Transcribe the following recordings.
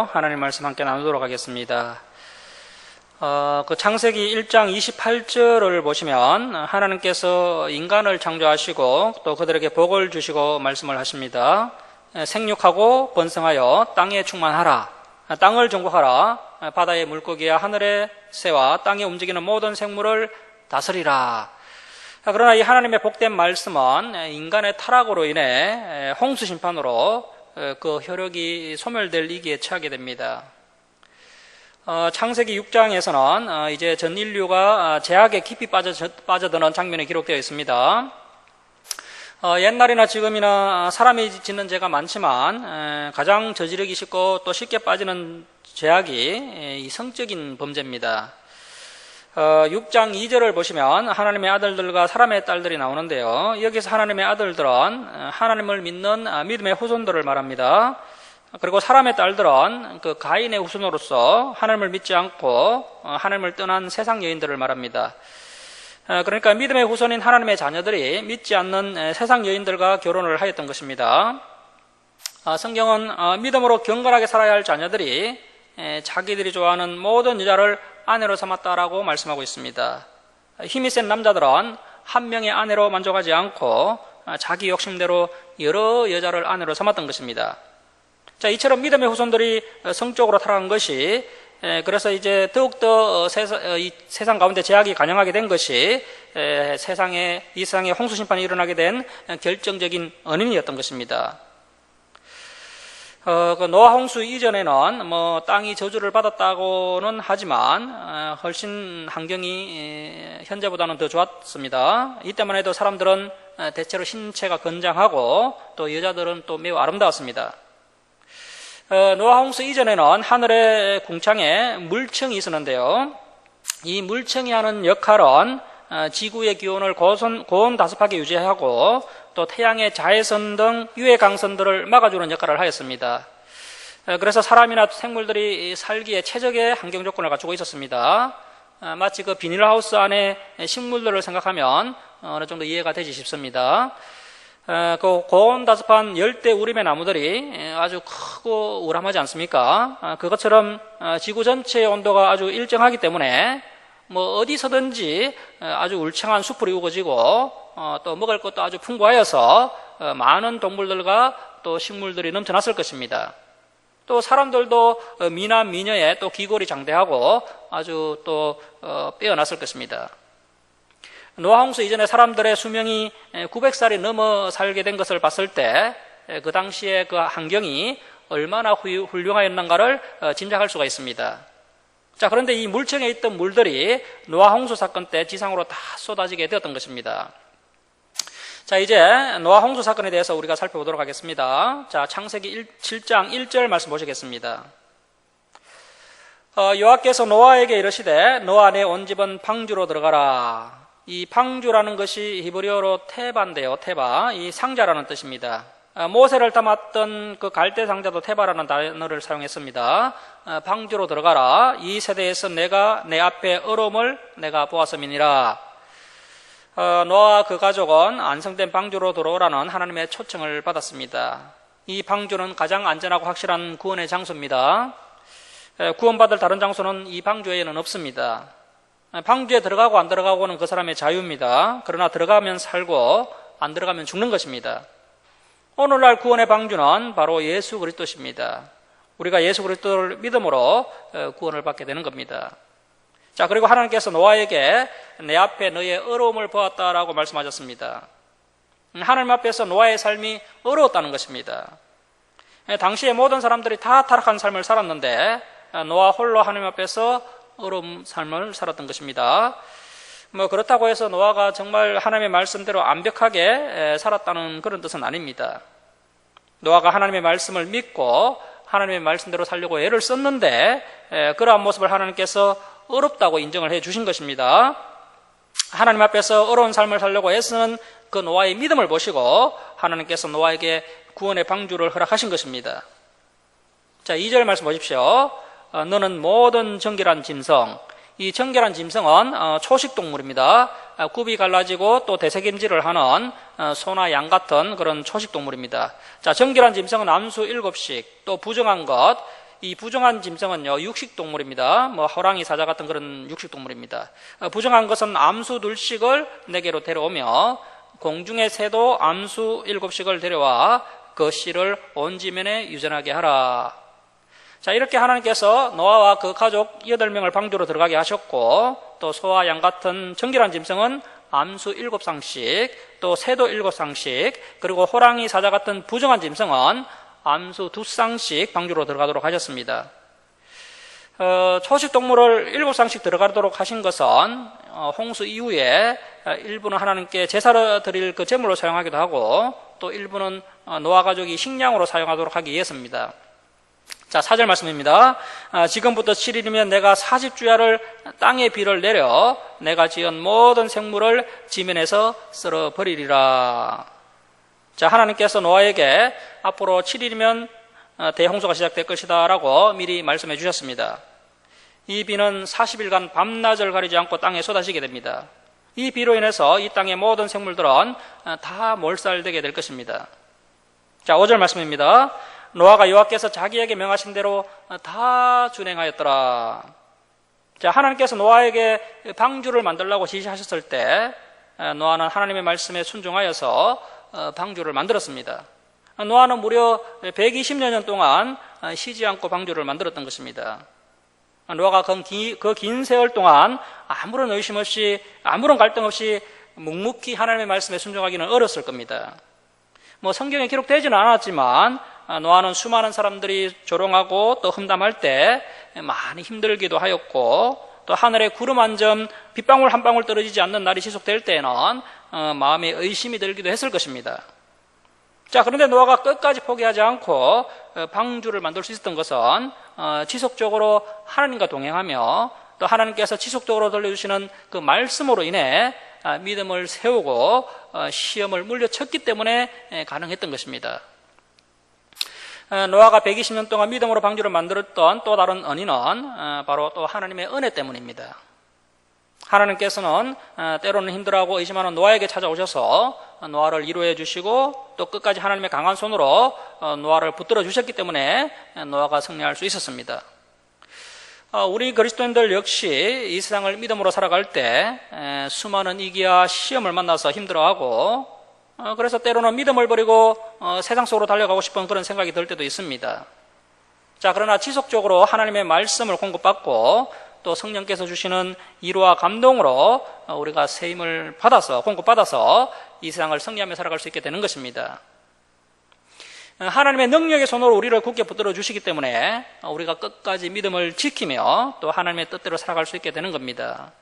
주시고 하나님 말씀 함께 나누도록 하겠습니다. 그 창세기 1장 28절을 보시면 하나님께서 인간을 창조하시고 또 그들에게 복을 주시고 말씀을 하십니다. 생육하고 번성하여 땅에 충만하라. 땅을 정복하라. 바다의 물고기와 하늘의 새와 땅에 움직이는 모든 생물을 다스리라. 그러나 이 하나님의 복된 말씀은 인간의 타락으로 인해 홍수 심판으로 그 효력이 소멸될 위기에 처하게 됩니다. 창세기 6장에서는 이제 전 인류가 죄악에 깊이 빠져드는 장면이 기록되어 있습니다. 옛날이나 지금이나 사람이 짓는 죄가 많지만 가장 저지르기 쉽고 또 쉽게 빠지는 죄악이 이 성적인 범죄입니다. 6장 2절을 보시면 하나님의 아들들과 사람의 딸들이 나오는데요. 여기서 하나님의 아들들은 하나님을 믿는 믿음의 후손들을 말합니다. 그리고 사람의 딸들은 그 가인의 후손으로서 하나님을 믿지 않고 하나님을 떠난 세상 여인들을 말합니다. 그러니까 믿음의 후손인 하나님의 자녀들이 믿지 않는 세상 여인들과 결혼을 하였던 것입니다. 성경은 믿음으로 경건하게 살아야 할 자녀들이 자기들이 좋아하는 모든 여자를 아내로 삼았다라고 말씀하고 있습니다. 힘이 센 남자들은 한 명의 아내로 만족하지 않고 자기 욕심대로 여러 여자를 아내로 삼았던 것입니다. 자, 이처럼 믿음의 후손들이 성적으로 타락한 것이 그래서 이제 더욱더 이 세상 가운데 죄악이 간영하게 된 것이 이 세상에 홍수 심판이 일어나게 된 결정적인 원인이었던 것입니다. 그 노아 홍수 이전에는 땅이 저주를 받았다고는 하지만 훨씬 환경이 현재보다는 더 좋았습니다. 이때만 해도 사람들은 대체로 신체가 건장하고 또 여자들은 또 매우 아름다웠습니다. 노아 홍수 이전에는 하늘의 궁창에 물청이 있었는데요. 이 물청이 하는 역할은 지구의 기온을 고온다습하게 유지하고 또 태양의 자외선 등 유해 강선들을 막아주는 역할을 하였습니다. 그래서 사람이나 생물들이 살기에 최적의 환경 조건을 갖추고 있었습니다. 마치 그 비닐하우스 안에 식물들을 생각하면 어느 정도 이해가 되지 싶습니다. 그 고온다습한 열대 우림의 나무들이 아주 크고 우람하지 않습니까? 그것처럼 지구 전체의 온도가 아주 일정하기 때문에 어디서든지 아주 울창한 숲을 이루어지고 또 먹을 것도 아주 풍부하여서 많은 동물들과 또 식물들이 넘쳐났을 것입니다. 또 사람들도 미남 미녀에 또 기골이 장대하고 아주 또 빼어났을 것입니다. 노아 홍수 이전에 사람들의 수명이 900살이 넘어 살게 된 것을 봤을 때 그 당시에 그 환경이 얼마나 훌륭하였는가를 짐작할 수가 있습니다. 자, 그런데 이 물청에 있던 물들이 노아 홍수 사건 때 지상으로 다 쏟아지게 되었던 것입니다. 자, 이제 노아 홍수 사건에 대해서 우리가 살펴보도록 하겠습니다. 자, 창세기 7장 1절 말씀 보시겠습니다. 여호와께서 노아에게 이르시되 너와 내 온 집은 방주로 들어가라. 이 방주라는 것이 히브리어로 테바인데요. 테바, 이 상자라는 뜻입니다. 모세를 담았던 그 갈대 상자도 테바라는 단어를 사용했습니다. 방주로 들어가라. 이 세대에서 내가 내 앞에 어려움을 내가 보았음이니라. 노아와 그 가족은 안성된 방주로 들어오라는 하나님의 초청을 받았습니다. 이 방주는 가장 안전하고 확실한 구원의 장소입니다. 구원받을 다른 장소는 이 방주 외에는 없습니다. 방주에 들어가고 안 들어가고는 그 사람의 자유입니다. 그러나 들어가면 살고 안 들어가면 죽는 것입니다. 오늘날 구원의 방주는 바로 예수 그리스도십니다. 우리가 예수 그리스도를 믿음으로 구원을 받게 되는 겁니다. 자, 그리고 하나님께서 노아에게 내 앞에 너의 어려움을 보았다라고 말씀하셨습니다. 하나님 앞에서 노아의 삶이 어려웠다는 것입니다. 당시에 모든 사람들이 다 타락한 삶을 살았는데 노아 홀로 하나님 앞에서 어려운 삶을 살았던 것입니다. 그렇다고 해서 노아가 정말 하나님의 말씀대로 완벽하게 살았다는 그런 뜻은 아닙니다. 노아가 하나님의 말씀을 믿고 하나님의 말씀대로 살려고 애를 썼는데 그러한 모습을 하나님께서 어렵다고 인정을 해 주신 것입니다. 하나님 앞에서 어려운 삶을 살려고 애쓰는 그 노아의 믿음을 보시고 하나님께서 노아에게 구원의 방주를 허락하신 것입니다. 자, 2절 말씀 보십시오. 너는 모든 정결한 짐승, 이 정결한 짐승은 초식동물입니다. 굽이 갈라지고 또 되새김질을 하는 소나 양 같은 그런 초식동물입니다. 자, 정결한 짐승은 암수 7씩, 또 부정한 것, 이 부정한 짐승은요, 육식동물입니다. 뭐 호랑이, 사자 같은 그런 육식동물입니다. 부정한 것은 암수 둘씩을 내게로 데려오며 공중의 새도 암수 7씩을 데려와 그 씨를 온 지면에 유전하게 하라. 자, 이렇게 하나님께서 노아와 그 가족 8명을 방주로 들어가게 하셨고, 또 소와 양 같은 정결한 짐승은 암수 7쌍씩, 또 새도 7쌍씩, 그리고 호랑이, 사자 같은 부정한 짐승은 암수 2쌍씩 방주로 들어가도록 하셨습니다. 초식 동물을 7쌍씩 들어가도록 하신 것은 홍수 이후에 일부는 하나님께 제사를 드릴 그 제물로 사용하기도 하고, 또 일부는 노아 가족이 식량으로 사용하도록 하기 위해서입니다. 자, 4절 말씀입니다. 지금부터 7일이면 내가 40주야를 땅에 비를 내려 내가 지은 모든 생물을 지면에서 쓸어버리리라. 자, 하나님께서 노아에게 앞으로 7일이면 대홍수가 시작될 것이다 라고 미리 말씀해 주셨습니다. 이 비는 40일간 밤낮을 가리지 않고 땅에 쏟아지게 됩니다. 이 비로 인해서 이 땅의 모든 생물들은 다 몰살되게 될 것입니다. 자, 5절 말씀입니다. 노아가 여호와께서 자기에게 명하신 대로 다 준행하였더라. 자, 하나님께서 노아에게 방주를 만들라고 지시하셨을 때 노아는 하나님의 말씀에 순종하여서 방주를 만들었습니다. 노아는 무려 120년 동안 쉬지 않고 방주를 만들었던 것입니다. 노아가 그 긴 세월 동안 아무런 의심 없이, 아무런 갈등 없이 묵묵히 하나님의 말씀에 순종하기는 어렸을 겁니다. 뭐 성경에 기록되지는 않았지만 노아는 수많은 사람들이 조롱하고 또 험담할 때 많이 힘들기도 하였고, 또 하늘에 구름 한 점, 빗방울 한 방울 떨어지지 않는 날이 지속될 때에는 마음에 의심이 들기도 했을 것입니다. 자, 그런데 노아가 끝까지 포기하지 않고 방주를 만들 수 있었던 것은 지속적으로 하나님과 동행하며 또 하나님께서 지속적으로 들려주시는 그 말씀으로 인해 믿음을 세우고 시험을 물려쳤기 때문에 가능했던 것입니다. 노아가 120년 동안 믿음으로 방주를 만들었던 또 다른 은인은 바로 또 하나님의 은혜 때문입니다. 하나님께서는 때로는 힘들어하고 의심하는 노아에게 찾아오셔서 노아를 위로해 주시고 또 끝까지 하나님의 강한 손으로 노아를 붙들어 주셨기 때문에 노아가 승리할 수 있었습니다. 우리 그리스도인들 역시 이 세상을 믿음으로 살아갈 때 수많은 위기와 시험을 만나서 힘들어하고, 그래서 때로는 믿음을 버리고 세상 속으로 달려가고 싶은 그런 생각이 들 때도 있습니다. 자, 그러나 지속적으로 하나님의 말씀을 공급받고 또 성령께서 주시는 위로와 감동으로 우리가 새 힘을 받아서, 공급받아서 이 세상을 승리하며 살아갈 수 있게 되는 것입니다. 하나님의 능력의 손으로 우리를 굳게 붙들어 주시기 때문에 우리가 끝까지 믿음을 지키며 또 하나님의 뜻대로 살아갈 수 있게 되는 겁니다.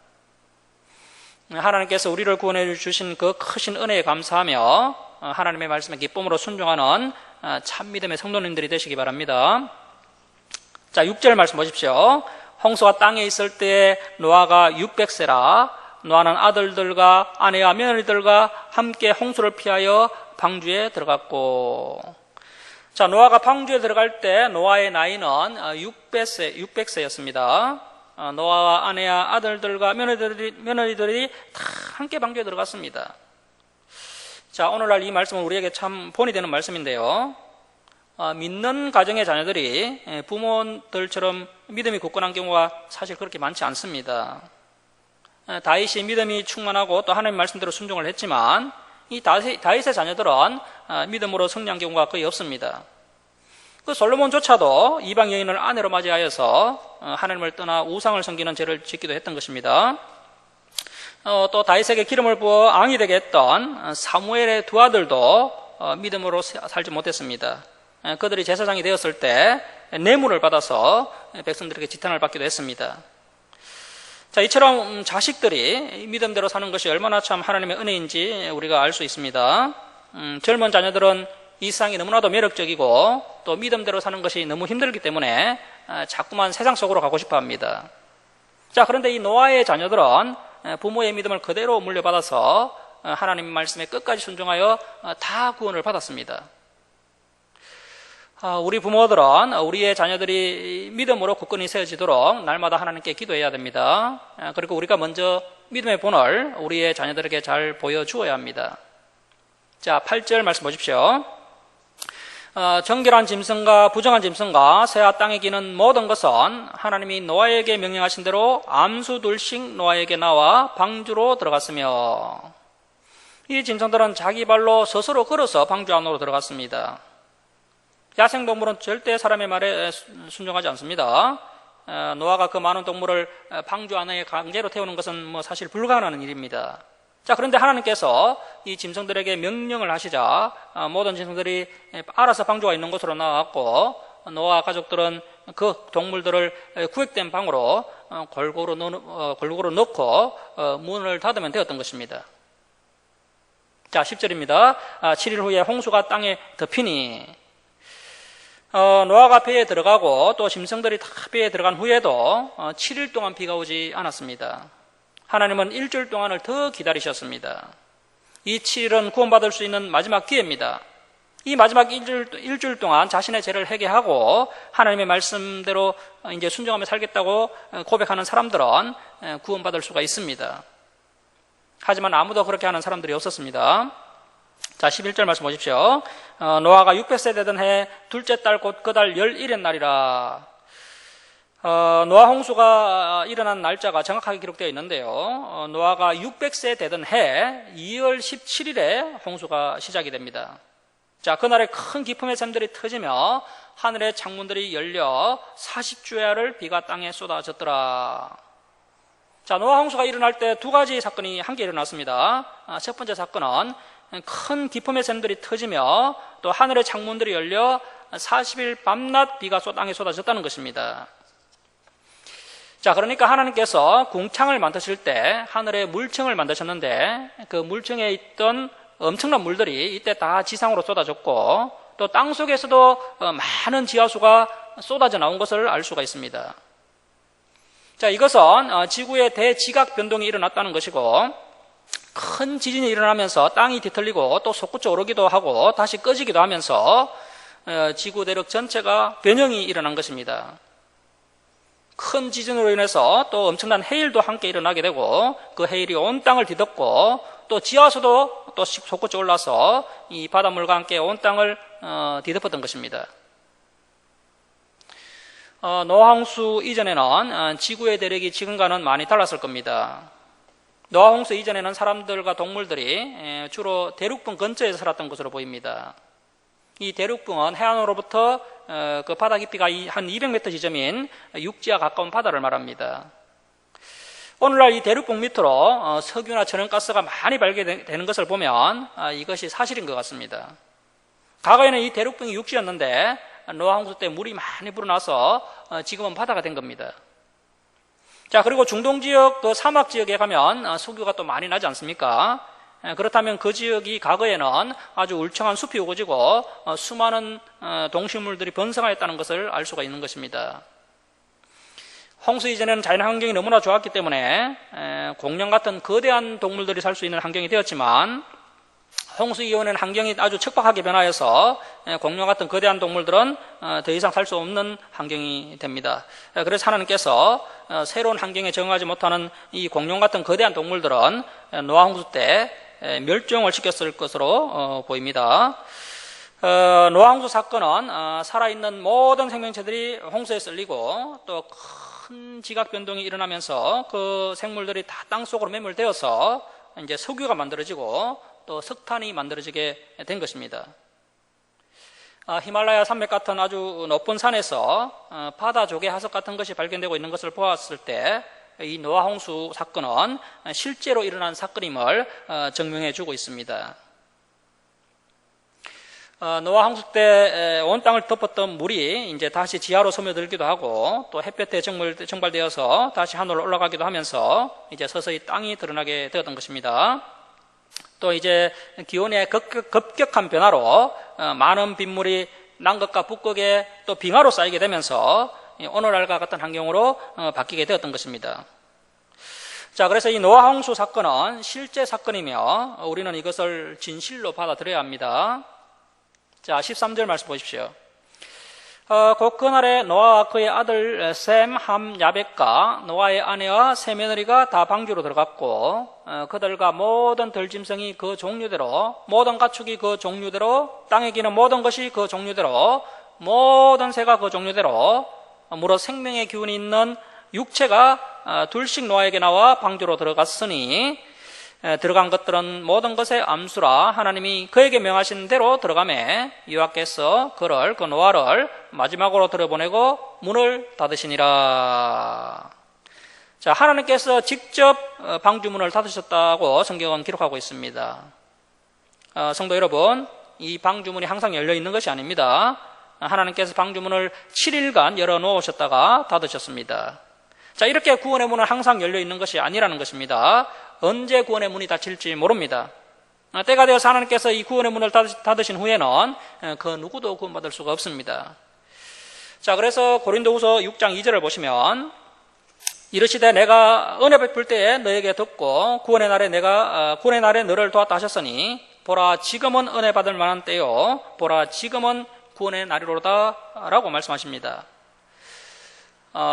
하나님께서 우리를 구원해 주신 그 크신 은혜에 감사하며 하나님의 말씀에 기쁨으로 순종하는 참 믿음의 성도님들이 되시기 바랍니다. 자, 6절 말씀 보십시오. 홍수가 땅에 있을 때 노아가 600세라 노아는 아들들과 아내와 며느리들과 함께 홍수를 피하여 방주에 들어갔고. 자, 노아가 방주에 들어갈 때 노아의 나이는 600세였습니다. 노아와 아내와 아들들과 며느리들이 다 함께 방주에 들어갔습니다. 자, 오늘날 이 말씀은 우리에게 참 본이 되는 말씀인데요. 믿는 가정의 자녀들이 부모들처럼 믿음이 굳건한 경우가 사실 그렇게 많지 않습니다. 다윗이 믿음이 충만하고 또 하나님 말씀대로 순종을 했지만 이 다윗의 자녀들은 믿음으로 승리한 경우가 거의 없습니다. 그 솔로몬조차도 이방 여인을 아내로 맞이하여서 하나님을 떠나 우상을 섬기는 죄를 짓기도 했던 것입니다. 또 다윗에게 기름을 부어 왕이 되게 했던 사무엘의 두 아들도 믿음으로 살지 못했습니다. 그들이 제사장이 되었을 때 뇌물을 받아서 백성들에게 지탄을 받기도 했습니다. 자, 이처럼 자식들이 믿음대로 사는 것이 얼마나 참 하나님의 은혜인지 우리가 알 수 있습니다. 젊은 자녀들은 이 세상이 너무나도 매력적이고 또 믿음대로 사는 것이 너무 힘들기 때문에 자꾸만 세상 속으로 가고 싶어 합니다. 자, 그런데 이 노아의 자녀들은 부모의 믿음을 그대로 물려받아서 하나님 말씀에 끝까지 순종하여 다 구원을 받았습니다. 우리 부모들은 우리의 자녀들이 믿음으로 굳건히 세워지도록 날마다 하나님께 기도해야 됩니다. 그리고 우리가 먼저 믿음의 본을 우리의 자녀들에게 잘 보여주어야 합니다. 자, 8절 말씀 보십시오. 정결한 짐승과 부정한 짐승과 새와 땅에 기는 모든 것은 하나님이 노아에게 명령하신 대로 암수 둘씩 노아에게 나와 방주로 들어갔으며, 이 짐승들은 자기 발로 스스로 걸어서 방주 안으로 들어갔습니다. 야생동물은 절대 사람의 말에 순종하지 않습니다. 노아가 그 많은 동물을 방주 안에 강제로 태우는 것은 사실 불가능한 일입니다. 자, 그런데 하나님께서 이 짐승들에게 명령을 하시자 모든 짐승들이 알아서 방주가 있는 곳으로 나왔고, 노아 가족들은 그 동물들을 구획된 방으로 골고루 넣고 문을 닫으면 되었던 것입니다. 자, 10절입니다. 7일 후에 홍수가 땅에 덮이니, 노아가 배에 들어가고 또 짐승들이 다 배에 들어간 후에도 7일 동안 비가 오지 않았습니다. 하나님은 일주일 동안을 더 기다리셨습니다. 이 7일은 구원받을 수 있는 마지막 기회입니다. 이 마지막 일주일 동안 자신의 죄를 회개하고 하나님의 말씀대로 이제 순종하며 살겠다고 고백하는 사람들은 구원받을 수가 있습니다. 하지만 아무도 그렇게 하는 사람들이 없었습니다. 자, 11절 말씀 보십시오. 노아가 600세 되던 해 둘째 달 곧 그 달 11의 날이라. 노아 홍수가 일어난 날짜가 정확하게 기록되어 있는데요. 노아가 600세 되던 해 2월 17일에 홍수가 시작이 됩니다. 자, 그날에 큰 기품의 샘들이 터지며 하늘의 창문들이 열려 40주야를 비가 땅에 쏟아졌더라. 자, 노아 홍수가 일어날 때 두 가지 사건이 함께 일어났습니다. 첫 번째 사건은 큰 기품의 샘들이 터지며 또 하늘의 창문들이 열려 40일 밤낮 비가 땅에 쏟아졌다는 것입니다. 자, 그러니까 하나님께서 궁창을 만드실 때 하늘에 물층을 만드셨는데 그 물층에 있던 엄청난 물들이 이때 다 지상으로 쏟아졌고 또 땅속에서도 많은 지하수가 쏟아져 나온 것을 알 수가 있습니다. 자, 이것은 지구의 대지각 변동이 일어났다는 것이고 큰 지진이 일어나면서 땅이 뒤틀리고 또 솟구쳐 오르기도 하고 다시 꺼지기도 하면서 지구 대륙 전체가 변형이 일어난 것입니다. 큰 지진으로 인해서 또 엄청난 해일도 함께 일어나게 되고 그 해일이 온 땅을 뒤덮고 또 지하수도 또 솟구쳐 올라서 이 바닷물과 함께 온 땅을 뒤덮었던 것입니다. 노아 홍수 이전에는 지구의 대륙이 지금과는 많이 달랐을 겁니다. 노아 홍수 이전에는 사람들과 동물들이 주로 대륙붕 근처에서 살았던 것으로 보입니다. 이 대륙붕은 해안으로부터 그 바다 깊이가 한 200m 지점인 육지와 가까운 바다를 말합니다. 오늘날 이 대륙붕 밑으로 석유나 천연가스가 많이 발견되는 것을 보면 이것이 사실인 것 같습니다. 과거에는 이 대륙붕이 육지였는데 노아 홍수 때 물이 많이 불어나서 지금은 바다가 된 겁니다. 자, 그리고 중동 지역, 그 사막 지역에 가면 석유가 또 많이 나지 않습니까? 그렇다면 그 지역이 과거에는 아주 울창한 숲이 우거지고 수많은 동식물들이 번성하였다는 것을 알 수가 있는 것입니다. 홍수 이전에는 자연 환경이 너무나 좋았기 때문에 공룡 같은 거대한 동물들이 살 수 있는 환경이 되었지만 홍수 이후에는 환경이 아주 척박하게 변하여서 공룡 같은 거대한 동물들은 더 이상 살 수 없는 환경이 됩니다. 그래서 하나님께서 새로운 환경에 적응하지 못하는 이 공룡 같은 거대한 동물들은 노아 홍수 때 멸종을 시켰을 것으로 보입니다. 노아 홍수 사건은 살아있는 모든 생명체들이 홍수에 썰리고 또 큰 지각 변동이 일어나면서 그 생물들이 다 땅속으로 매몰되어서 이제 석유가 만들어지고 또 석탄이 만들어지게 된 것입니다. 히말라야 산맥 같은 아주 높은 산에서 바다 조개 화석 같은 것이 발견되고 있는 것을 보았을 때 이 노아 홍수 사건은 실제로 일어난 사건임을 증명해 주고 있습니다. 노아 홍수 때 온 땅을 덮었던 물이 이제 다시 지하로 스며들기도 하고 또 햇볕에 증발되어서 다시 하늘로 올라가기도 하면서 이제 서서히 땅이 드러나게 되었던 것입니다. 또 이제 기온의 급격한 변화로 많은 빗물이 남극과 북극에 또 빙하로 쌓이게 되면서 오늘날과 같은 환경으로 바뀌게 되었던 것입니다. 자, 그래서 이 노아 홍수 사건은 실제 사건이며 우리는 이것을 진실로 받아들여야 합니다. 자, 13절 말씀 보십시오. 곧 그날에 노아와 그의 아들 셈, 함, 야벳과 노아의 아내와 세 며느리가 다 방주로 들어갔고 그들과 모든 들짐승이 그 종류대로, 모든 가축이 그 종류대로, 땅에 기는 모든 것이 그 종류대로, 모든 새가 그 종류대로, 무릇 생명의 기운이 있는 육체가 둘씩 노아에게 나와 방주로 들어갔으니 들어간 것들은 모든 것의 암수라 하나님이 그에게 명하신 대로 들어가매 여호와께서 그를, 그 노아를 마지막으로 들어보내고 문을 닫으시니라. 자, 하나님께서 직접 방주문을 닫으셨다고 성경은 기록하고 있습니다. 성도 여러분, 이 방주문이 항상 열려 있는 것이 아닙니다. 하나님께서 방주문을 7일간 열어 놓으셨다가 닫으셨습니다. 자, 이렇게 구원의 문은 항상 열려 있는 것이 아니라는 것입니다. 언제 구원의 문이 닫힐지 모릅니다. 때가 되어서 하나님께서 이 구원의 문을 닫으신 후에는 그 누구도 구원받을 수가 없습니다. 자, 그래서 고린도후서 6장 2절을 보시면 이르시되 내가 은혜 베풀 때에 너에게 듣고 구원의 날에 너를 도왔다 하셨으니 보라 지금은 은혜 받을 만한 때요 보라 지금은 구원의 날이로다 라고 말씀하십니다.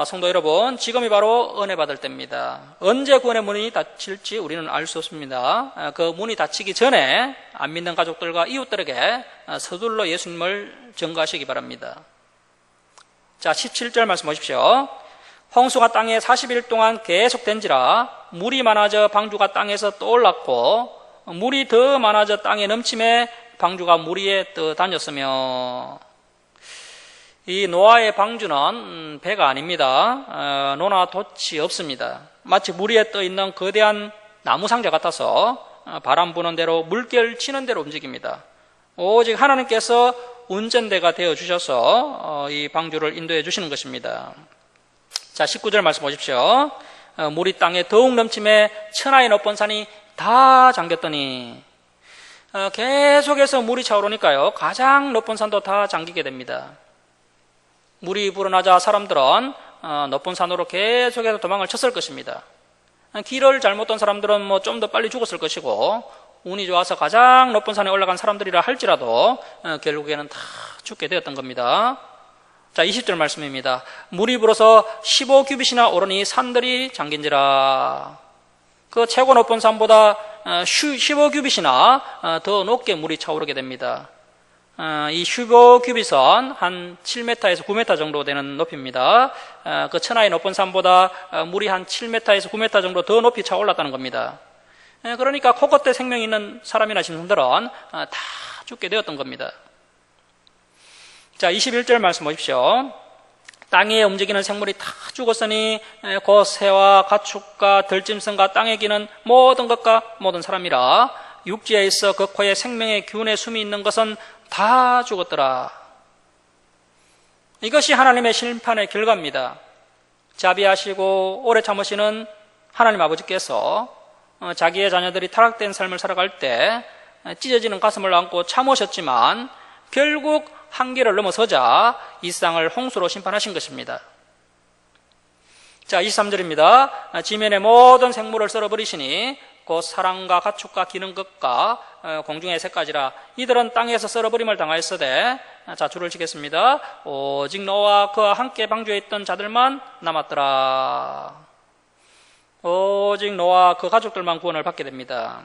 성도 여러분, 지금이 바로 은혜 받을 때입니다. 언제 구원의 문이 닫힐지 우리는 알 수 없습니다. 그 문이 닫히기 전에 안 믿는 가족들과 이웃들에게 서둘러 예수님을 전가하시기 바랍니다. 자, 17절 말씀 보십시오. 홍수가 땅에 40일 동안 계속된지라 물이 많아져 방주가 땅에서 떠올랐고 물이 더 많아져 땅에 넘침에 방주가 물 위에 떠다녔으며. 이 노아의 방주는 배가 아닙니다. 노나 돛이 없습니다. 마치 물 위에 떠 있는 거대한 나무 상자 같아서 바람 부는 대로 물결 치는 대로 움직입니다. 오직 하나님께서 운전대가 되어 주셔서 이 방주를 인도해 주시는 것입니다. 자, 19절 말씀 보십시오. 물이 땅에 더욱 넘침에 천하의 높은 산이 다 잠겼더니. 계속해서 물이 차오르니까요, 가장 높은 산도 다 잠기게 됩니다. 물이 불어나자 사람들은 높은 산으로 계속해서 도망을 쳤을 것입니다. 길을 잘못 던 사람들은 좀 더 빨리 죽었을 것이고, 운이 좋아서 가장 높은 산에 올라간 사람들이라 할지라도 결국에는 다 죽게 되었던 겁니다. 자, 20절 말씀입니다. 물이 불어서 15규빗이나 오르니 산들이 잠긴지라. 그 최고 높은 산보다 15규빗이나 더 높게 물이 차오르게 됩니다. 이 15규빗은 한 7m에서 9m 정도 되는 높이입니다. 그 천하의 높은 산보다 물이 한 7m에서 9m 정도 더 높이 차올랐다는 겁니다. 그러니까 코끝에 생명이 있는 사람이나 짐승들은 다 죽게 되었던 겁니다. 자, 21절 말씀 보십시오. 땅에 움직이는 생물이 다 죽었으니 곧 새와 가축과 들짐승과 땅에 기는 모든 것과 모든 사람이라. 육지에 있어 그 코에 생명의 기운의 숨이 있는 것은 다 죽었더라. 이것이 하나님의 심판의 결과입니다. 자비하시고 오래 참으시는 하나님 아버지께서 자기의 자녀들이 타락된 삶을 살아갈 때 찢어지는 가슴을 안고 참으셨지만 결국 한계를 넘어서자 이 세상을 홍수로 심판하신 것입니다. 자, 23절입니다. 지면의 모든 생물을 썰어버리시니 곧 사람과 가축과 기는 것과 공중의 새까지라. 이들은 땅에서 썰어버림을 당하였으되. 자, 줄을 치겠습니다. 오직 노아와 그와 함께 방주에 있던 자들만 남았더라. 오직 노아와 그 가족들만 구원을 받게 됩니다.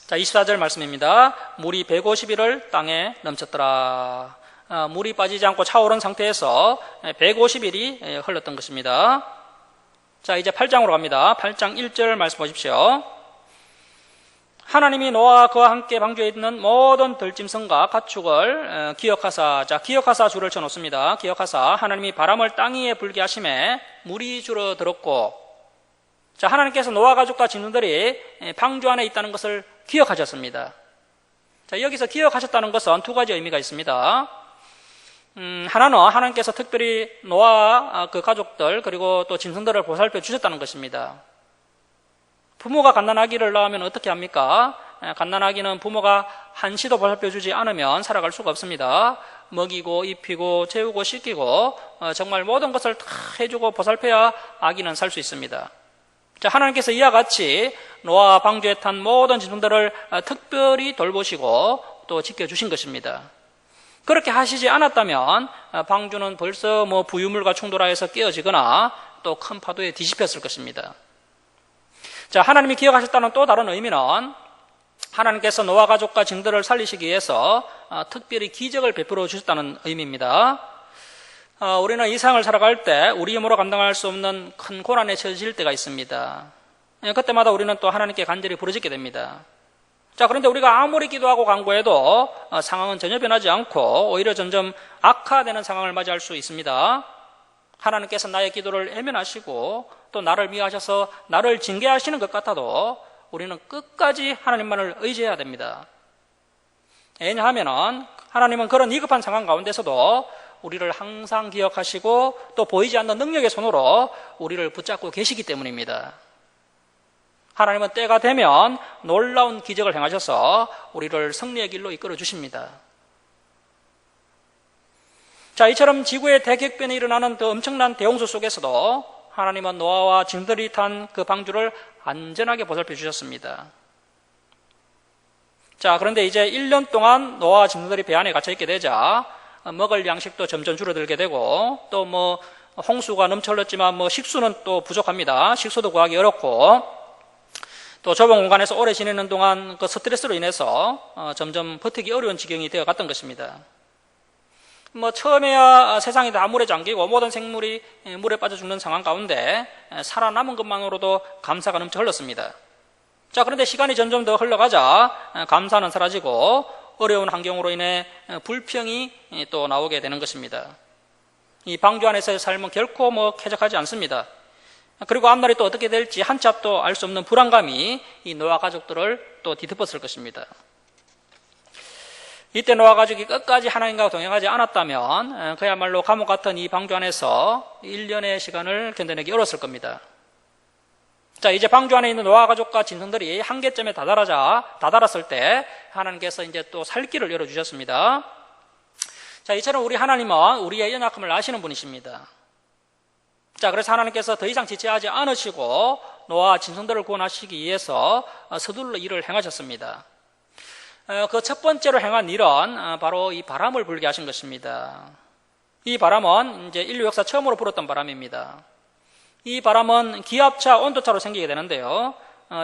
자, 24절 말씀입니다. 물이 150일을 땅에 넘쳤더라. 물이 빠지지 않고 차오른 상태에서 150일이 흘렀던 것입니다. 자, 이제 8장으로 갑니다. 8장 1절 말씀 보십시오. 하나님이 노아와 그와 함께 방주에 있는 모든 들짐승과 가축을 기억하사. 자, 기억하사 줄을 쳐놓습니다. 기억하사 하나님이 바람을 땅 위에 불게 하심에 물이 줄어들었고. 자, 하나님께서 노아 가족과 짐승들이 방주 안에 있다는 것을 기억하셨습니다. 자, 여기서 기억하셨다는 것은 두 가지 의미가 있습니다. 하나는 하나님께서 특별히 노아와 그 가족들 그리고 또 짐승들을 보살펴 주셨다는 것입니다. 부모가 갓난아기를 낳으면 어떻게 합니까? 갓난아기는 부모가 한시도 보살펴 주지 않으면 살아갈 수가 없습니다. 먹이고 입히고 재우고 씻기고 정말 모든 것을 다 해주고 보살펴야 아기는 살 수 있습니다. 자, 하나님께서 이와 같이 노아 방주에 탄 모든 짐승들을 특별히 돌보시고 또 지켜주신 것입니다. 그렇게 하시지 않았다면 방주는 벌써 부유물과 충돌하여서 깨어지거나 또 큰 파도에 뒤집혔을 것입니다. 자, 하나님이 기억하셨다는 또 다른 의미는 하나님께서 노아 가족과 징들을 살리시기 위해서 특별히 기적을 베풀어 주셨다는 의미입니다. 우리는 이 세상을 살아갈 때 우리 힘으로 감당할 수 없는 큰 고난에 처해질 때가 있습니다. 그때마다 우리는 또 하나님께 간절히 부르짖게 됩니다. 자, 그런데 우리가 아무리 기도하고 간구해도 상황은 전혀 변하지 않고 오히려 점점 악화되는 상황을 맞이할 수 있습니다. 하나님께서 나의 기도를 외면하시고 또 나를 미워하셔서 나를 징계하시는 것 같아도 우리는 끝까지 하나님만을 의지해야 됩니다. 왜냐하면 하나님은 그런 위급한 상황 가운데서도 우리를 항상 기억하시고 또 보이지 않는 능력의 손으로 우리를 붙잡고 계시기 때문입니다. 하나님은 때가 되면 놀라운 기적을 행하셔서 우리를 승리의 길로 이끌어 주십니다. 자, 이처럼 지구의 대격변이 일어나는 그 엄청난 대홍수 속에서도 하나님은 노아와 징들이 탄 그 방주를 안전하게 보살펴 주셨습니다. 자, 그런데 이제 1년 동안 노아와 징들이 배 안에 갇혀 있게 되자 먹을 양식도 점점 줄어들게 되고 또 홍수가 넘쳐 흘렀지만 식수는 또 부족합니다. 식수도 구하기 어렵고 또 좁은 공간에서 오래 지내는 동안 그 스트레스로 인해서 점점 버티기 어려운 지경이 되어 갔던 것입니다. 처음에야 세상이 다 물에 잠기고 모든 생물이 물에 빠져 죽는 상황 가운데 살아남은 것만으로도 감사가 넘쳐 흘렀습니다. 자, 그런데 시간이 점점 더 흘러가자 감사는 사라지고 어려운 환경으로 인해 불평이 또 나오게 되는 것입니다. 이 방주 안에서의 삶은 결코 쾌적하지 않습니다. 그리고 앞날이 또 어떻게 될지 한치 앞도 알 수 없는 불안감이 이 노아 가족들을 또 뒤덮었을 것입니다. 이때 노아 가족이 끝까지 하나님과 동행하지 않았다면 그야말로 감옥 같은 이 방주 안에서 1년의 시간을 견뎌내기 어려웠을 겁니다. 자, 이제 방주 안에 있는 노아 가족과 짐승들이 한계점에 다다랐을 때 하나님께서 이제 또 살 길을 열어주셨습니다. 자, 이처럼 우리 하나님은 우리의 연약함을 아시는 분이십니다. 자, 그래서 하나님께서 더 이상 지체하지 않으시고 노아와 짐승들을 구원하시기 위해서 서둘러 일을 행하셨습니다. 그 첫 번째로 행한 일은 바로 이 바람을 불게 하신 것입니다. 이 바람은 이제 인류 역사 처음으로 불었던 바람입니다. 이 바람은 기압차, 온도차로 생기게 되는데요.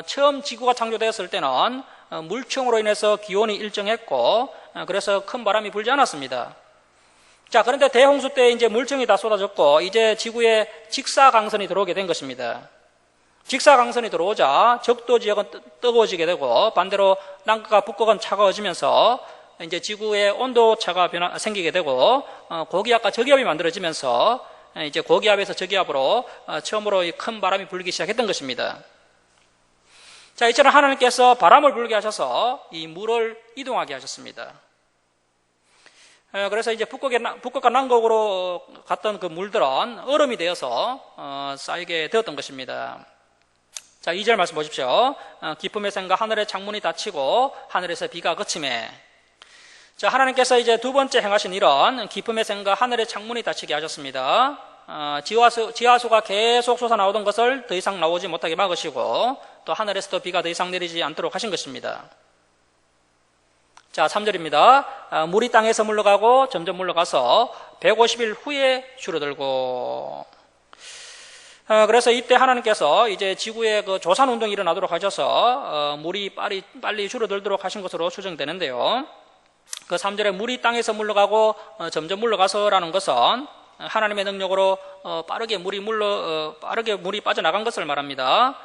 처음 지구가 창조되었을 때는 물총으로 인해서 기온이 일정했고 그래서 큰 바람이 불지 않았습니다. 자, 그런데 대홍수 때 이제 물총이 다 쏟아졌고 이제 지구에 직사광선이 들어오게 된 것입니다. 직사광선이 들어오자 적도 지역은 뜨거워지게 되고 반대로 남극과 북극은 차가워지면서 이제 지구의 온도차가 생기게 되고 고기압과 저기압이 만들어지면서 이제 고기압에서 저기압으로 처음으로 큰 바람이 불기 시작했던 것입니다. 자, 이처럼 하나님께서 바람을 불게 하셔서 이 물을 이동하게 하셨습니다. 그래서 이제 북극과 남극으로 갔던 그 물들은 얼음이 되어서 쌓이게 되었던 것입니다. 자, 2절 말씀 보십시오. 기쁨의 샘과 하늘의 창문이 닫히고 하늘에서 비가 그치매. 자, 하나님께서 이제 두 번째 행하신 일은 기쁨의 샘과 하늘의 창문이 닫히게 하셨습니다. 지하수가 계속 솟아나오던 것을 더 이상 나오지 못하게 막으시고 또 하늘에서도 비가 더 이상 내리지 않도록 하신 것입니다. 자, 3절입니다. 물이 땅에서 물러가고 점점 물러가서 150일 후에 줄어들고. 그래서 이때 하나님께서 이제 지구에 그 조산 운동이 일어나도록 하셔서 물이 빨리 줄어들도록 하신 것으로 추정되는데요. 그 3절에 물이 땅에서 물러가고 점점 물러가서라는 것은 하나님의 능력으로 빠르게 물이 빠져나간 것을 말합니다.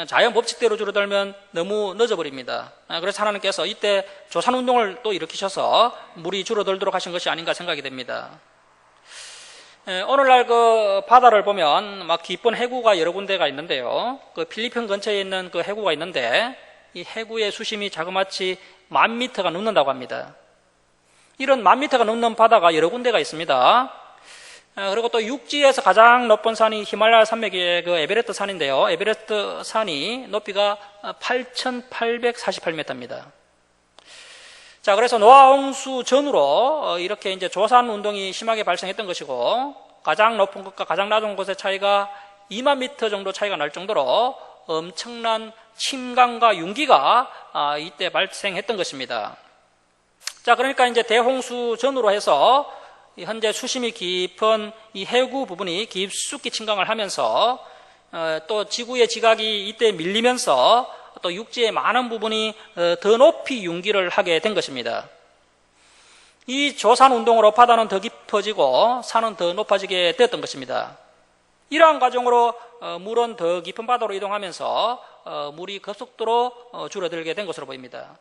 자연 법칙대로 줄어들면 너무 늦어버립니다. 그래서 하나님께서 이때 조산 운동을 또 일으키셔서 물이 줄어들도록 하신 것이 아닌가 생각이 됩니다. 오늘날 그 바다를 보면 막 깊은 해구가 여러 군데가 있는데요. 그 필리핀 근처에 있는 그 해구가 있는데 이 해구의 수심이 자그마치 10,000m가 넘는다고 합니다. 이런 10,000m가 넘는 바다가 여러 군데가 있습니다. 그리고 또 육지에서 가장 높은 산이 히말라야 산맥의 그 에베레스트 산인데요. 에베레스트 산이 높이가 8,848m입니다. 자, 그래서 노아 홍수 전후로 이렇게 이제 조산 운동이 심하게 발생했던 것이고 가장 높은 곳과 가장 낮은 곳의 차이가 20,000m 정도 차이가 날 정도로 엄청난 침강과 융기가 이때 발생했던 것입니다. 자, 그러니까 이제 대홍수 전후로 해서 현재 수심이 깊은 이 해구 부분이 깊숙이 침강을 하면서 또 지구의 지각이 이때 밀리면서 또 육지의 많은 부분이 더 높이 융기를 하게 된 것입니다. 이 조산 운동으로 바다는 더 깊어지고 산은 더 높아지게 되었던 것입니다. 이러한 과정으로 물은 더 깊은 바다로 이동하면서 물이 급속도로 줄어들게 된 것으로 보입니다.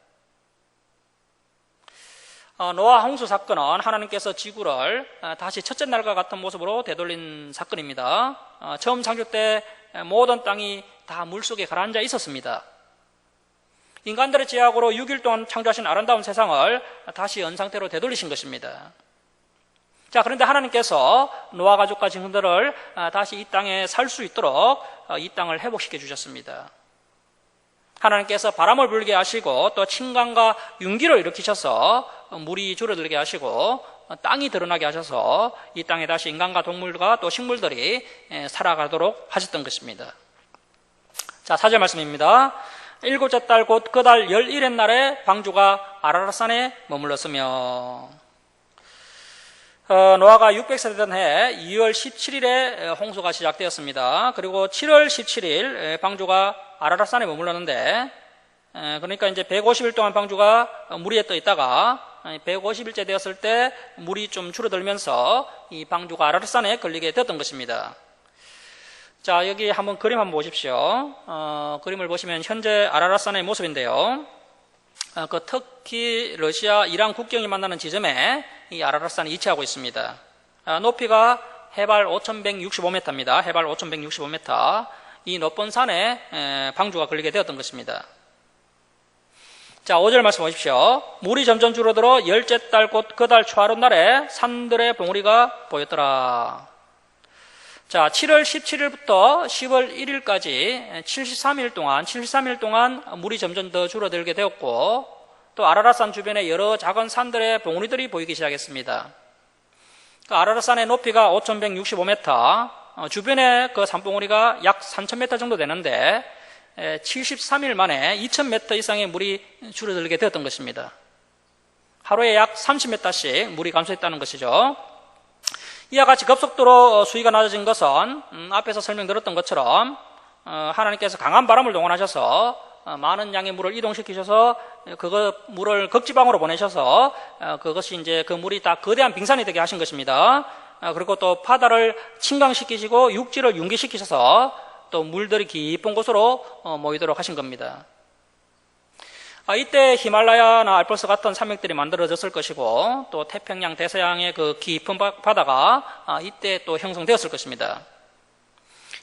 노아 홍수 사건은 하나님께서 지구를 다시 첫째 날과 같은 모습으로 되돌린 사건입니다. 처음 창조 때 모든 땅이 다 물속에 가라앉아 있었습니다. 인간들의 제약으로 6일 동안 창조하신 아름다운 세상을 다시 연상태로 되돌리신 것입니다. 자, 그런데 하나님께서 노아 가족과 증들을 다시 이 땅에 살 수 있도록 이 땅을 회복시켜 주셨습니다. 하나님께서 바람을 불게 하시고 또 침강과 융기를 일으키셔서 물이 줄어들게 하시고 땅이 드러나게 하셔서 이 땅에 다시 인간과 동물과 또 식물들이 살아가도록 하셨던 것입니다. 자, 4절 말씀입니다. 일곱째 달 곧 그 달 11의 날에 방주가 아라랏산에 머물렀으며 노아가 600세 되던 해 2월 17일에 홍수가 시작되었습니다. 그리고 7월 17일 방주가 아라랏산에 머물렀는데 그러니까 이제 150일 동안 방주가 물 위에 떠 있다가 150일째 되었을 때 물이 좀 줄어들면서 이 방주가 아라랏산에 걸리게 되었던 것입니다. 자, 여기 한번 그림 한번 보십시오. 그림을 보시면 현재 아라랏산의 모습인데요. 그 터키, 러시아, 이란 국경이 만나는 지점에 이 아라랏산이 위치하고 있습니다. 높이가 해발 5,165m입니다. 해발 5,165m. 이 높은 산에 방주가 걸리게 되었던 것입니다. 자, 5절 말씀 보십시오. 물이 점점 줄어들어 열째 달 곧 그 달 초하룻 날에 산들의 봉우리가 보였더라. 자, 7월 17일부터 10월 1일까지 73일 동안 물이 점점 더 줄어들게 되었고 또 아라랏산 주변에 여러 작은 산들의 봉우리들이 보이기 시작했습니다. 그 아라랏산의 높이가 5,165m, 주변에 그 산봉우리가 약 3,000m 정도 되는데 73일 만에 2,000m 이상의 물이 줄어들게 되었던 것입니다. 하루에 약 30m씩 물이 감소했다는 것이죠. 이와 같이 급속도로 수위가 낮아진 것은 앞에서 설명드렸던 것처럼 하나님께서 강한 바람을 동원하셔서 많은 양의 물을 이동시키셔서 그 물을 극지방으로 보내셔서 그것이 이제 그 물이 다 거대한 빙산이 되게 하신 것입니다. 그리고 또 바다를 침강시키시고 육지를 융기시키셔서 또 물들이 깊은 곳으로 모이도록 하신 겁니다. 이때 히말라야나 알프스 같은 산맥들이 만들어졌을 것이고 또 태평양, 대서양의 그 깊은 바다가 이때 또 형성되었을 것입니다.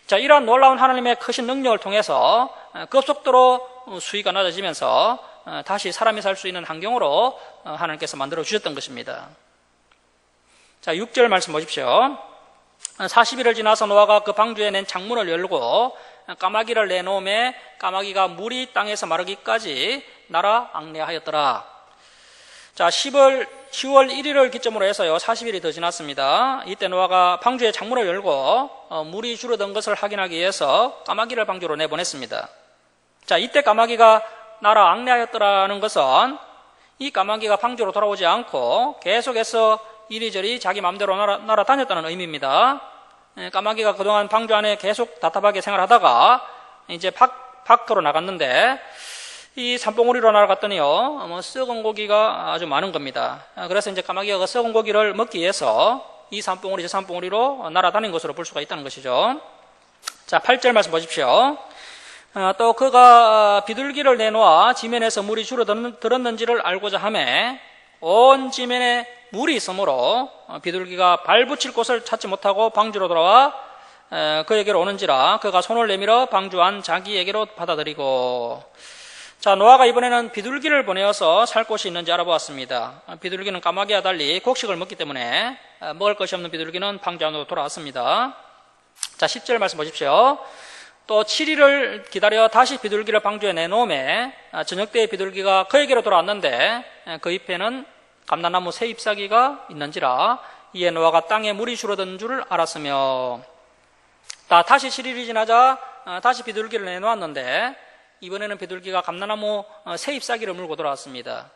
자, 이러한 놀라운 하나님의 크신 능력을 통해서 급속도로 수위가 낮아지면서 다시 사람이 살 수 있는 환경으로 하나님께서 만들어 주셨던 것입니다. 자, 6절 말씀 보십시오. 40일을 지나서 노아가 그 방주에 낸 창문을 열고 까마귀를 내놓음에 까마귀가 물이 땅에서 마르기까지 날아 앙내하였더라. 자, 10월 1일을 기점으로 해서요 40일이 더 지났습니다. 이때 노아가 방주의 창문을 열고 물이 줄어든 것을 확인하기 위해서 까마귀를 방주로 내보냈습니다. 자, 이때 까마귀가 날아 앙내하였더라는 것은 이 까마귀가 방주로 돌아오지 않고 계속해서 이리저리 자기 마음대로 날아다녔다는 의미입니다. 까마귀가 그동안 방주 안에 계속 답답하게 생활하다가 이제 밖으로 나갔는데 이 산봉우리로 날아갔더니요 썩은 고기가 아주 많은 겁니다. 그래서 이제 까마귀가 그 썩은 고기를 먹기 위해서 이 산봉우리 저 산봉우리로 날아다닌 것으로 볼 수가 있다는 것이죠. 자, 8절 말씀 보십시오. 또 그가 비둘기를 내놓아 지면에서 물이 줄어들었는지를 알고자 하매 온 지면에 물이 있으므로 비둘기가 발 붙일 곳을 찾지 못하고 방주로 돌아와 그에게로 오는지라 그가 손을 내밀어 방주 안 자기에게로 받아들이고. 자, 노아가 이번에는 비둘기를 보내어서 살 곳이 있는지 알아보았습니다. 비둘기는 까마귀와 달리 곡식을 먹기 때문에 먹을 것이 없는 비둘기는 방주 안으로 돌아왔습니다. 자, 10절 말씀 보십시오. 또 7일을 기다려 다시 비둘기를 방주에 내놓음에 저녁 때에 비둘기가 그에게로 돌아왔는데 그 잎에는 감람나무 새 잎사귀가 있는지라 이에 노아가 땅에 물이 줄어든 줄 알았으며. 다시 7일이 지나자 다시 비둘기를 내놓았는데 이번에는 비둘기가 감람나무 새 잎사귀를 물고 돌아왔습니다.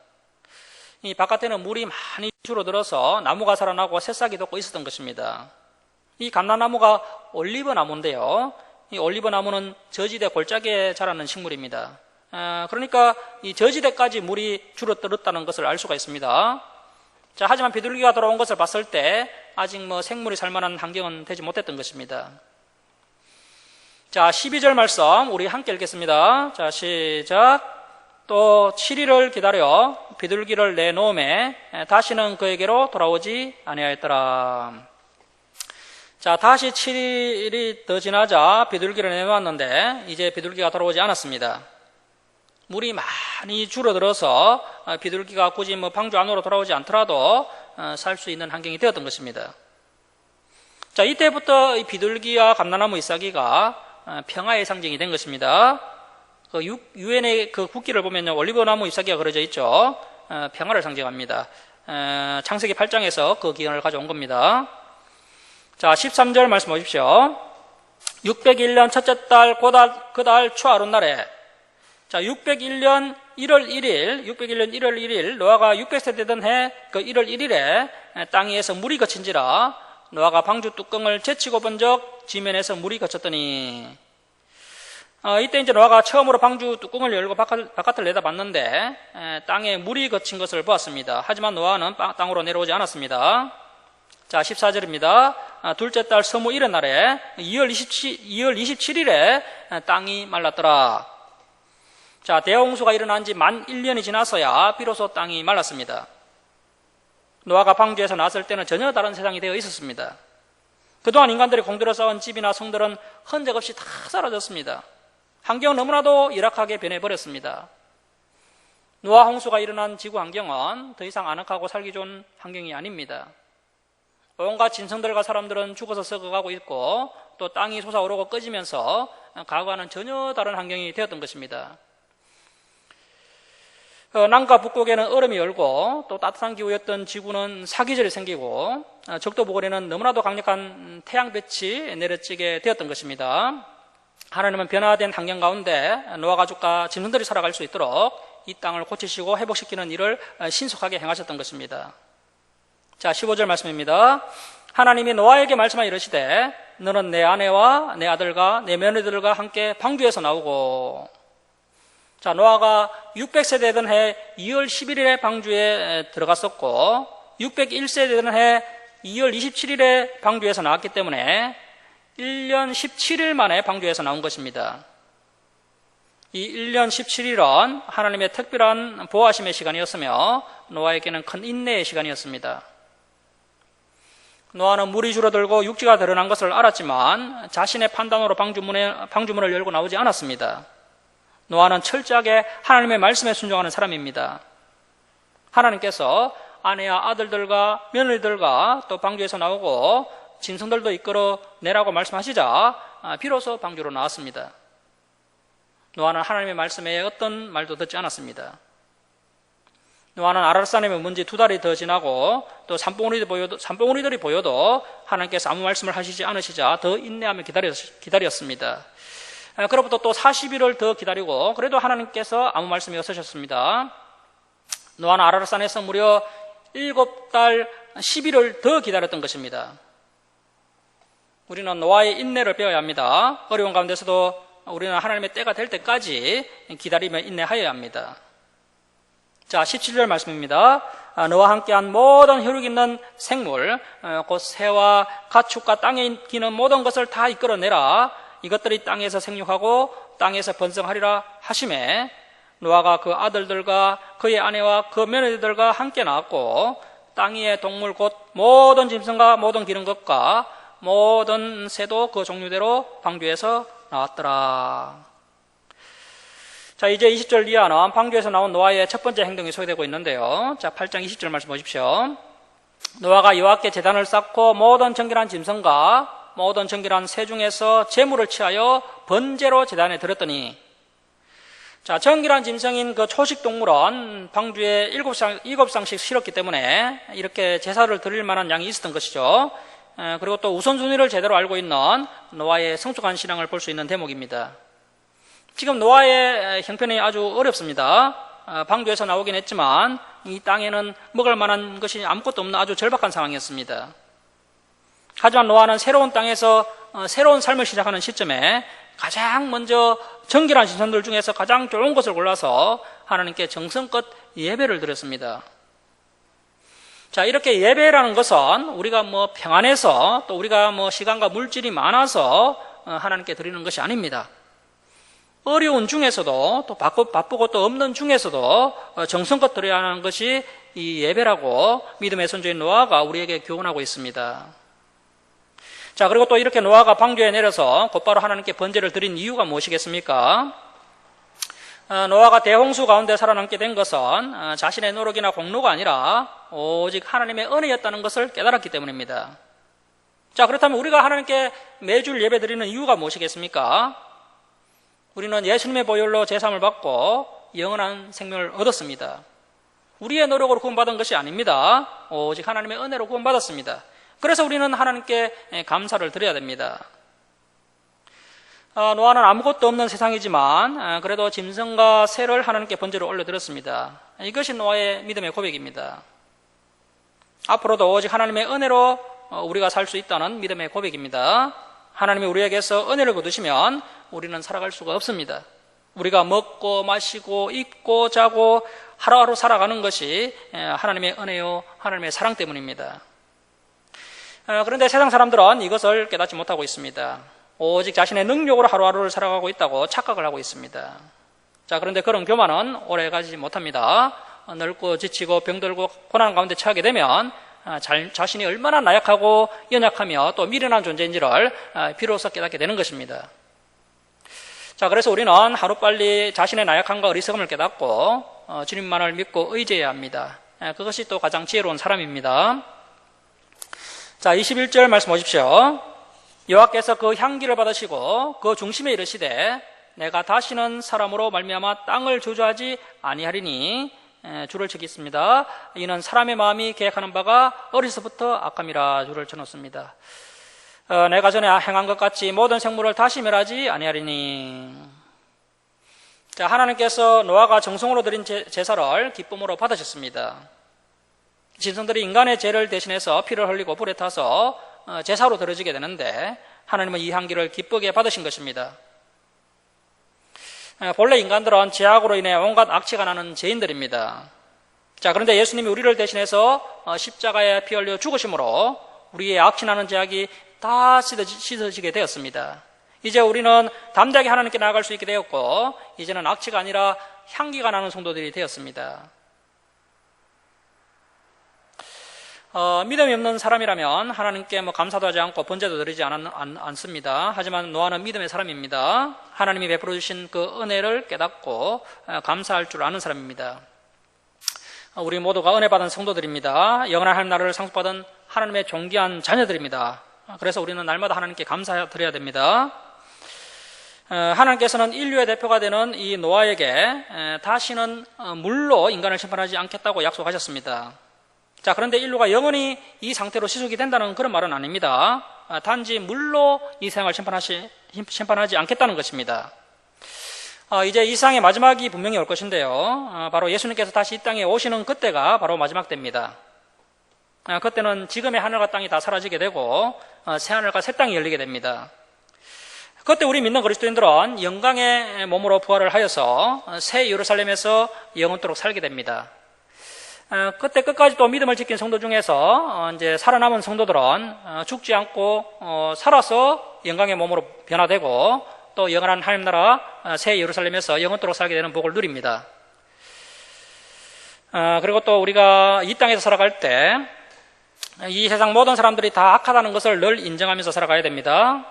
이 바깥에는 물이 많이 줄어들어서 나무가 살아나고 새싹이 돋고 있었던 것입니다. 이 감람나무가 올리브 나무인데요. 이 올리브 나무는 저지대 골짜기에 자라는 식물입니다. 그러니까 이 저지대까지 물이 줄어들었다는 것을 알 수가 있습니다. 자, 하지만 비둘기가 돌아온 것을 봤을 때 아직 생물이 살만한 환경은 되지 못했던 것입니다. 자, 12절 말씀 우리 함께 읽겠습니다. 자, 시작. 또 7일을 기다려 비둘기를 내놓음에 다시는 그에게로 돌아오지 아니하였더라. 자, 다시 7일이 더 지나자 비둘기를 내놓았는데 이제 비둘기가 돌아오지 않았습니다. 물이 많이 줄어들어서 비둘기가 굳이 방주 안으로 돌아오지 않더라도 살 수 있는 환경이 되었던 것입니다. 자, 이때부터 이 비둘기와 감람나무 잎사귀가 평화의 상징이 된 것입니다. 그 유엔의 그 국기를 보면요, 올리브나무 잎사귀가 그려져 있죠. 평화를 상징합니다. 창세기 8장에서 그 기원을 가져온 겁니다. 자, 13절 말씀 보십시오. 601년 첫째 달 그달 초하룻날에, 자, 601년 1월 1일 노아가 600세 되던 해 그 1월 1일에 땅 위에서 물이 거친지라 노아가 방주 뚜껑을 제치고 본적 지면에서 물이 거쳤더니, 이때 이제 노아가 처음으로 방주 뚜껑을 열고 바깥을 내다봤는데 땅에 물이 거친 것을 보았습니다. 하지만 노아는 땅으로 내려오지 않았습니다. 자, 14절입니다. 둘째 달 서무 이른 날에 2월 27일에 땅이 말랐더라. 자, 대홍수가 일어난 지 만 1년이 지나서야 비로소 땅이 말랐습니다. 노아가 방주에서 나왔을 때는 전혀 다른 세상이 되어 있었습니다. 그동안 인간들이 공들여 쌓은 집이나 성들은 흔적 없이 다 사라졌습니다. 환경은 너무나도 열악하게 변해버렸습니다. 노아 홍수가 일어난 지구 환경은 더 이상 아늑하고 살기 좋은 환경이 아닙니다. 온갖 짐승들과 사람들은 죽어서 썩어가고 있고 또 땅이 솟아오르고 꺼지면서 과거와는 전혀 다른 환경이 되었던 것입니다. 남과 북극에는 얼음이 얼고 또 따뜻한 기후였던 지구는 사계절이 생기고 적도 보궐에는 너무나도 강력한 태양볕이 내려지게 되었던 것입니다. 하나님은 변화된 환경 가운데 노아 가족과 짐승들이 살아갈 수 있도록 이 땅을 고치시고 회복시키는 일을 신속하게 행하셨던 것입니다. 자, 15절 말씀입니다. 하나님이 노아에게 말씀하여 이르시되 너는 내 아내와 내 아들과 내 며느리들과 함께 방주에서 나오고. 자, 노아가 600세 되던 해 2월 11일에 방주에 들어갔었고 601세 되던 해 2월 27일에 방주에서 나왔기 때문에 1년 17일 만에 방주에서 나온 것입니다. 이 1년 17일은 하나님의 특별한 보호하심의 시간이었으며 노아에게는 큰 인내의 시간이었습니다. 노아는 물이 줄어들고 육지가 드러난 것을 알았지만 자신의 판단으로 방주문을 열고 나오지 않았습니다. 노아는 철저하게 하나님의 말씀에 순종하는 사람입니다. 하나님께서 아내와 아들들과 며느리들과 또 방주에서 나오고 짐승들도 이끌어 내라고 말씀하시자 비로소 방주로 나왔습니다. 노아는 하나님의 말씀에 어떤 말도 듣지 않았습니다. 노아는 아라산의 문지 2달이 더 지나고 또 산봉우리들이 보여도 하나님께서 아무 말씀을 하시지 않으시자 더 인내하며 기다렸습니다. 그로부터 또 40일을 더 기다리고 그래도 하나님께서 아무 말씀이 없으셨습니다. 노아는 아라산에서 무려 7달 10일을 더 기다렸던 것입니다. 우리는 노아의 인내를 배워야 합니다. 어려운 가운데서도 우리는 하나님의 때가 될 때까지 기다리며 인내하여야 합니다. 자, 17절 말씀입니다. 너와 함께한 모든 혈육 있는 생물, 곧 새와 가축과 땅에 기는 모든 것을 다 이끌어내라. 이것들이 땅에서 생육하고 땅에서 번성하리라 하심에 노아가 그 아들들과 그의 아내와 그 며느리들과 함께 나왔고 땅 위의 동물 곧 모든 짐승과 모든 기는 것과 모든 새도 그 종류대로 방주에서 나왔더라. 자, 이제 20절 이하는 방주에서 나온 노아의 첫 번째 행동이 소개되고 있는데요. 자, 8장 20절 말씀 보십시오. 노아가 여호와께 제단을 쌓고 모든 정결한 짐승과 모든 정결한 새 중에서 제물을 취하여 번제로 제단에 드렸더니, 자, 정결한 짐승인 그 초식 동물은 방주에 7쌍씩 실었기 때문에 이렇게 제사를 드릴 만한 양이 있었던 것이죠. 그리고 또 우선순위를 제대로 알고 있는 노아의 성숙한 신앙을 볼 수 있는 대목입니다. 지금 노아의 형편이 아주 어렵습니다. 방주에서 나오긴 했지만 이 땅에는 먹을 만한 것이 아무것도 없는 아주 절박한 상황이었습니다. 하지만 노아는 새로운 땅에서 새로운 삶을 시작하는 시점에 가장 먼저 정결한 신선들 중에서 가장 좋은 것을 골라서 하나님께 정성껏 예배를 드렸습니다. 자, 이렇게 예배라는 것은 우리가 평안해서 또 우리가 시간과 물질이 많아서 하나님께 드리는 것이 아닙니다. 어려운 중에서도 또 바쁘고 또 없는 중에서도 정성껏 드려야 하는 것이 이 예배라고 믿음의 선조인 노아가 우리에게 교훈하고 있습니다. 자, 그리고 또 이렇게 노아가 방주에 내려서 곧바로 하나님께 번제를 드린 이유가 무엇이겠습니까? 노아가 대홍수 가운데 살아남게 된 것은 자신의 노력이나 공로가 아니라 오직 하나님의 은혜였다는 것을 깨달았기 때문입니다. 자, 그렇다면 우리가 하나님께 매주 예배 드리는 이유가 무엇이겠습니까? 우리는 예수님의 보혈로 제사함을 받고 영원한 생명을 얻었습니다. 우리의 노력으로 구원받은 것이 아닙니다. 오직 하나님의 은혜로 구원받았습니다. 그래서 우리는 하나님께 감사를 드려야 됩니다. 노아는 아무것도 없는 세상이지만 그래도 짐승과 새를 하나님께 번제로 올려드렸습니다. 이것이 노아의 믿음의 고백입니다. 앞으로도 오직 하나님의 은혜로 우리가 살 수 있다는 믿음의 고백입니다. 하나님이 우리에게서 은혜를 거두시면 우리는 살아갈 수가 없습니다. 우리가 먹고 마시고 입고 자고 하루하루 살아가는 것이 하나님의 은혜요 하나님의 사랑 때문입니다. 그런데 세상 사람들은 이것을 깨닫지 못하고 있습니다. 오직 자신의 능력으로 하루하루를 살아가고 있다고 착각을 하고 있습니다. 자, 그런데 그런 교만은 오래가지 못합니다. 늙고 지치고 병들고 고난 가운데 처하게 되면 자신이 얼마나 나약하고 연약하며 또 미련한 존재인지를 비로소 깨닫게 되는 것입니다. 자, 그래서 우리는 하루빨리 자신의 나약함과 어리석음을 깨닫고 주님만을 믿고 의지해야 합니다. 그것이 또 가장 지혜로운 사람입니다. 자, 21절 말씀 보십시오. 여호와께서 그 향기를 받으시고 그 중심에 이르시되 내가 다시는 사람으로 말미암아 땅을 저주하지 아니하리니 줄을 치겠습니다. 이는 사람의 마음이 계획하는 바가 어리서부터 악함이라 줄을 쳐놓습니다. 내가 전에 행한 것 같이 모든 생물을 다시 멸하지 아니하리니. 자, 하나님께서 노아가 정성으로 드린 제사를 기쁨으로 받으셨습니다. 짐승들이 인간의 죄를 대신해서 피를 흘리고 불에 타서 제사로 드려지게 되는데 하나님은 이 향기를 기쁘게 받으신 것입니다. 본래 인간들은 죄악으로 인해 온갖 악취가 나는 죄인들입니다. 자, 그런데 예수님이 우리를 대신해서 십자가에 피 흘려 죽으심으로 우리의 악취 나는 죄악이 다 씻어지게 되었습니다. 이제 우리는 담대하게 하나님께 나아갈 수 있게 되었고 이제는 악취가 아니라 향기가 나는 성도들이 되었습니다. 믿음이 없는 사람이라면 하나님께 감사도 하지 않고 번제도 드리지 않습니다. 하지만 노아는 믿음의 사람입니다. 하나님이 베풀어 주신 그 은혜를 깨닫고 감사할 줄 아는 사람입니다. 우리 모두가 은혜 받은 성도들입니다. 영원한 하나님 나라를 상속받은 하나님의 존귀한 자녀들입니다. 그래서 우리는 날마다 하나님께 감사드려야 됩니다. 하나님께서는 인류의 대표가 되는 이 노아에게 다시는 물로 인간을 심판하지 않겠다고 약속하셨습니다. 자, 그런데 인류가 영원히 이 상태로 지속이 된다는 그런 말은 아닙니다. 단지 물로 이 세상을 심판하지 않겠다는 것입니다. 이제 이 세상의 마지막이 분명히 올 것인데요. 바로 예수님께서 다시 이 땅에 오시는 그때가 바로 마지막 때입니다. 그때는 지금의 하늘과 땅이 다 사라지게 되고 새 하늘과 새 땅이 열리게 됩니다. 그때 우리 믿는 그리스도인들은 영광의 몸으로 부활을 하여서 새 예루살렘에서 영원토록 살게 됩니다. 그때 끝까지 또 믿음을 지킨 성도 중에서 이제 살아남은 성도들은 죽지 않고 살아서 영광의 몸으로 변화되고 또 영원한 하나님 나라 새 예루살렘에서 영원토록 살게 되는 복을 누립니다. 그리고 또 우리가 이 땅에서 살아갈 때 이 세상 모든 사람들이 다 악하다는 것을 늘 인정하면서 살아가야 됩니다.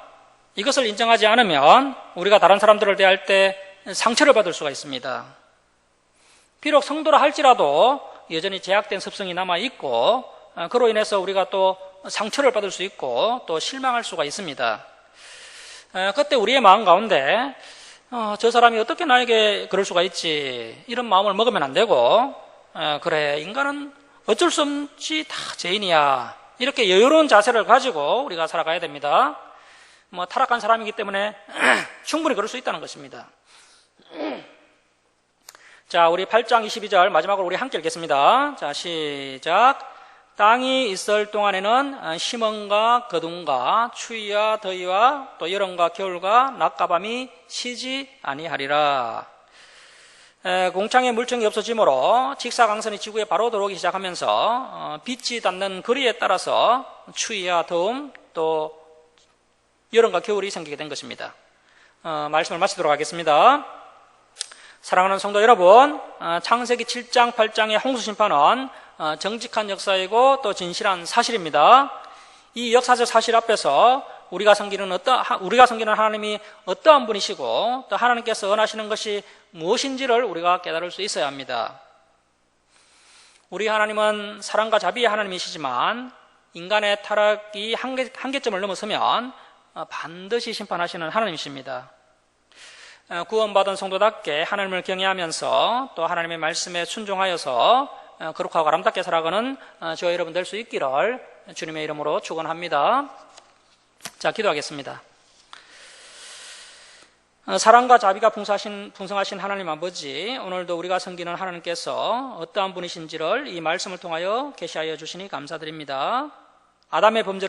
이것을 인정하지 않으면 우리가 다른 사람들을 대할 때 상처를 받을 수가 있습니다. 비록 성도라 할지라도 여전히 제약된 습성이 남아있고 그로 인해서 우리가 또 상처를 받을 수 있고 또 실망할 수가 있습니다. 그때 우리의 마음 가운데 저 사람이 어떻게 나에게 그럴 수가 있지 이런 마음을 먹으면 안 되고 그래 인간은 어쩔 수 없지 다 죄인이야 이렇게 여유로운 자세를 가지고 우리가 살아가야 됩니다. 타락한 사람이기 때문에 충분히 그럴 수 있다는 것입니다. 자, 우리 8장 22절 마지막으로 우리 함께 읽겠습니다. 자, 시작. 땅이 있을 동안에는 심음과 거둠과 추위와 더위와 또 여름과 겨울과 낮과 밤이 쉬지 아니하리라. 공창의 물정이 없어지므로 직사광선이 지구에 바로 들어오기 시작하면서 빛이 닿는 거리에 따라서 추위와 더움 또 여름과 겨울이 생기게 된 것입니다. 말씀을 마치도록 하겠습니다. 사랑하는 성도 여러분, 창세기 7장 8장의 홍수심판은 정직한 역사이고 또 진실한 사실입니다. 이 역사적 사실 앞에서 우리가 섬기는 하나님이 어떠한 분이시고 또 하나님께서 원하시는 것이 무엇인지를 우리가 깨달을 수 있어야 합니다. 우리 하나님은 사랑과 자비의 하나님이시지만 인간의 타락이 한계점을 넘어서면 반드시 심판하시는 하나님이십니다. 구원받은 성도답게 하나님을 경외하면서 또 하나님의 말씀에 순종하여서 거룩하고 아름답게 살아가는 저와 여러분 될 수 있기를 주님의 이름으로 축원합니다. 자, 기도하겠습니다. 사랑과 자비가 풍성하신 하나님 아버지, 오늘도 우리가 섬기는 하나님께서 어떠한 분이신지를 이 말씀을 통하여 계시하여 주시니 감사드립니다. 아담의 범죄로